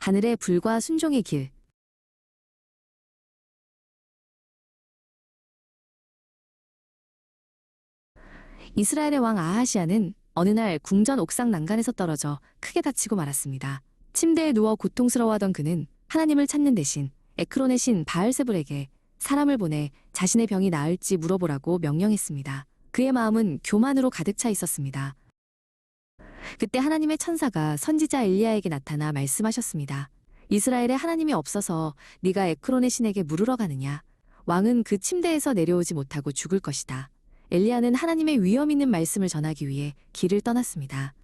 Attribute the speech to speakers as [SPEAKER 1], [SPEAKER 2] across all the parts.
[SPEAKER 1] 하늘의 불과 순종의 길. 이스라엘의 왕 아하시아는 어느 날 궁전 옥상 난간에서 떨어져 크게 다치고 말았습니다. 침대에 누워 고통스러워하던 그는 하나님을 찾는 대신 에크론의 신 바알세불에게 사람을 보내 자신의 병이 나을지 물어보라고 명령했습니다. 그의 마음은 교만으로 가득 차 있었습니다. 그때 하나님의 천사가 선지자 엘리야에게 나타나 말씀하셨습니다. 이스라엘에 하나님이 없어서 네가 에크론의 신에게 물으러 가느냐? 왕은 그 침대에서 내려오지 못하고 죽을 것이다. 엘리야는 하나님의 위엄 있는 말씀을 전하기 위해 길을 떠났습니다.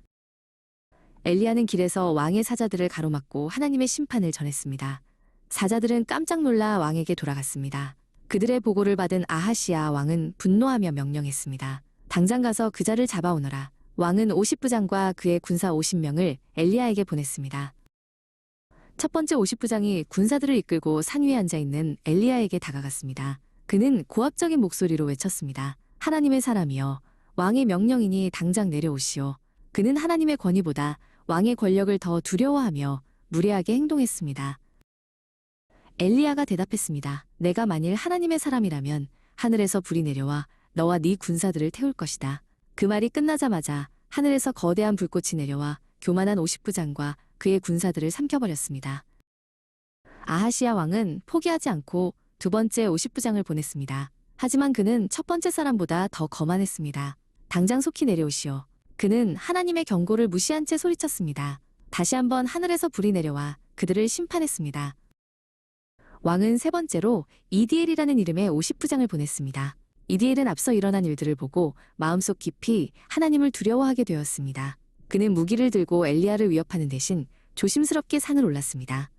[SPEAKER 1] 엘리야는 길에서 왕의 사자들을 가로막고 하나님의 심판을 전했습니다. 사자들은 깜짝 놀라 왕에게 돌아갔습니다. 그들의 보고를 받은 아하시아 왕은 분노하며 명령했습니다. 당장 가서 그 자를 잡아오너라. 왕은 50부장과 그의 군사 50명을 엘리야에게 보냈습니다. 첫 번째 50부장이 군사들을 이끌고 산 위에 앉아있는 엘리야에게 다가갔습니다. 그는 고압적인 목소리로 외쳤습니다. 하나님의 사람이여, 왕의 명령이니 당장 내려오시오. 그는 하나님의 권위보다 왕의 권력을 더 두려워하며 무례하게 행동했습니다. 엘리야가 대답했습니다. 내가 만일 하나님의 사람이라면 하늘에서 불이 내려와 너와 네 군사들을 태울 것이다. 그 말이 끝나자마자 하늘에서 거대한 불꽃이 내려와 교만한 50부장과 그의 군사들을 삼켜버렸습니다. 아하시아 왕은 포기하지 않고 두 번째 50부장을 보냈습니다. 하지만 그는 첫 번째 사람보다 더 거만했습니다. 당장 속히 내려오시오. 그는 하나님의 경고를 무시한 채 소리쳤습니다. 다시 한번 하늘에서 불이 내려와 그들을 심판했습니다. 왕은 세 번째로 이디엘이라는 이름의 50부장을 보냈습니다. 이디엘은 앞서 일어난 일들을 보고 마음속 깊이 하나님을 두려워하게 되었습니다. 그는 무기를 들고 엘리야를 위협하는 대신 조심스럽게 산을 올랐습니다.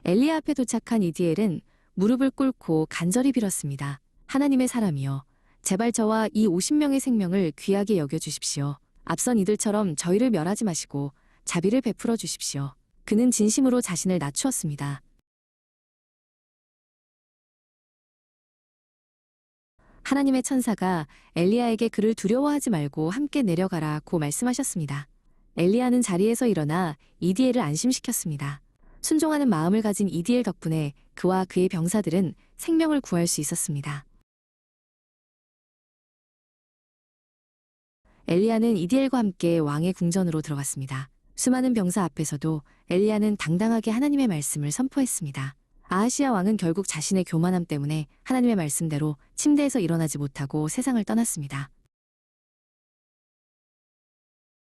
[SPEAKER 1] 엘리야 앞에 도착한 이디엘은 무릎을 꿇고 간절히 빌었습니다. 하나님의 사람이여, 제발 저와 이 50명의 생명을 귀하게 여겨주십시오. 앞선 이들처럼 저희를 멸하지 마시고 자비를 베풀어 주십시오. 그는 진심으로 자신을 낮추었습니다. 하나님의 천사가 엘리야에게 그를 두려워하지 말고 함께 내려가라고 말씀하셨습니다. 엘리야는 자리에서 일어나 이디엘을 안심시켰습니다. 순종하는 마음을 가진 이디엘 덕분에 그와 그의 병사들은 생명을 구할 수 있었습니다. 엘리야는 이디엘과 함께 왕의 궁전으로 들어갔습니다. 수많은 병사 앞에서도 엘리야는 당당하게 하나님의 말씀을 선포했습니다. 아하시아 왕은 결국 자신의 교만함 때문에 하나님의 말씀대로 침대에서 일어나지 못하고 세상을 떠났습니다.